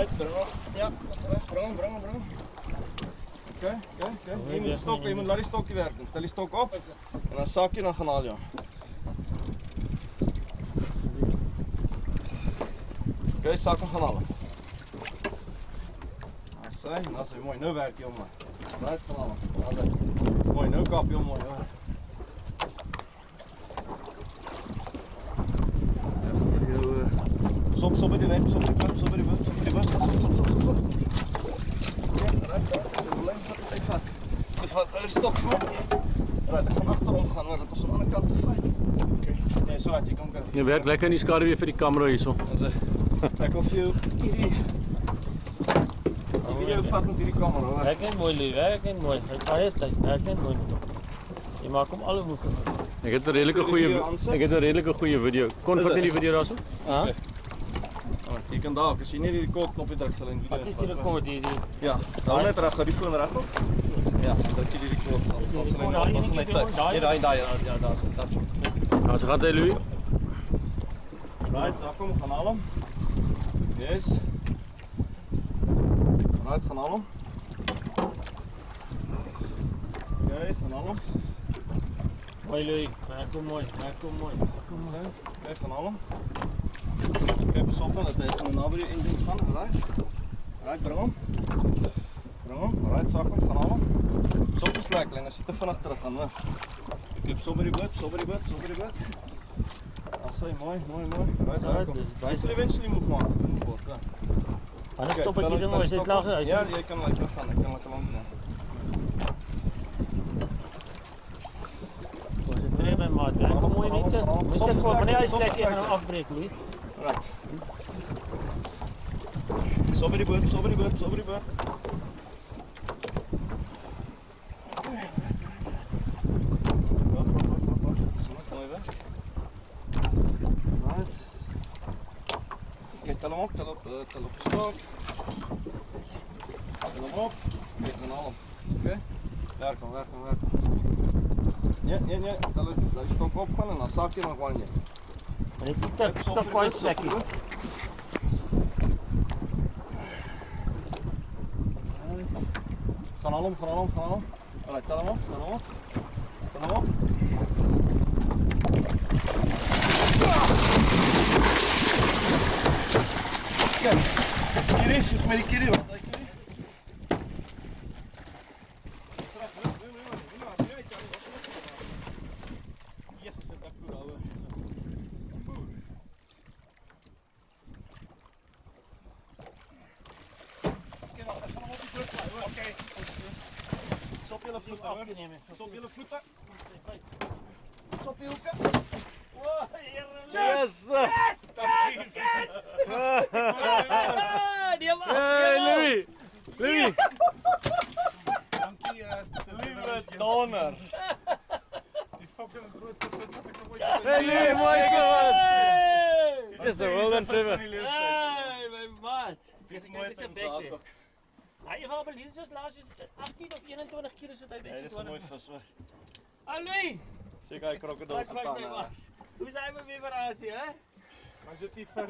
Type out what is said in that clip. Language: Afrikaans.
Right, bring hom. Ja, dis reg. Bring hom. Okay. Jy moet stop, jy moet laat die stokkie werk. Tel die stok op en dan sak jy dan gaan haal jy. Okay, sak hom gaan haal. As hy mooi, nou werk jy hom maar. Right, gaan haal. Mooi, nou kap jy hom mooi. Stop by die lijn, stop by die boot. Stop. Ja, right, dis 'n lyn wat hy vat. Dit vat hy stop so. Right, ek gaan agterom gaan, maar dit is aan die ander kant te vat. Okay. Nee, so wat jy kan kyk. Jy werk lekker in die skaduwee vir die kamera hierso. Ek wil vir jou hierdie video vat met hierdie kamera. Werk net mooi, Louis, werk net mooi. Hy baie tyd, werk net mooi. Jy maak hom al hoe moeg. Ek het 'n redelike goeie video. Kon vat nie die video daarso? Ah. Jy kan daar, as jy nie die rekord knoppie druk sal in video. Wat is die rekord hier? Ja, dan net reg, die foon reg op. Ja, druk jy die rekord dan sal hy nog net tyd. Ja, daai, daar's hom, touch hom. Nou, so gaan hy Louis. Right, sak hom, gaan haal hom. Yes. Right, gaan haal hom. Okay, gaan haal hom. Mooi Louis, werk hom mooi. Okay, gaan haal hom. Okay, pas op dan dat hy gaan naby die engines gaan, right, bring hom. Right, sak hom, gaan haal hom. Stop die slackline, as jy te vinnig terug gaan, hoor. Ek so by die boot. Asai, mooi. Right, sak hom. Hy sal eventually moet maak. Anders stop ek hier maar, as jy klaar is. Ja, jy kan lekker gaan, ek kan lekker lank gaan. Konsentreer my maat, werk hom mooi net. Moet ek voor, wanneer hy sleg jy gaan hom afbreek, Louis. Right. So by die boot. Right. Okay, tel hom op die stok. Tel hom op. Kijk dan al. Okay. Werk hom. Nee, tel die stok op gaan en dan sak jy nog waan jy. Maar dit is te kwai slekkie. Gaan haal hom. Alright, tel hom op. Kijk, hier is met die kierie, wat kierie. Jezus, het is goed, ouwe. Oké. Stop jullie voeten, hoor. Stop jullie voeten. Stop je hoeken. Wow, Yes! die mag. Hey Louis! Dankie, lieve donor. Die fucking grootste vis wat ek ooit het. Hey Louis, mooi so wat! Dis 'n well done Trevor. Hey, my maat. Dit mooi te doen. Hy het wel hier soos laas was 18 of 21 kg so hy Dit is 'n mooi vis hoor. Louis. Seker hy krokodil se tande. Hoe is hy met weer verrasie, hè? Was dit nie vir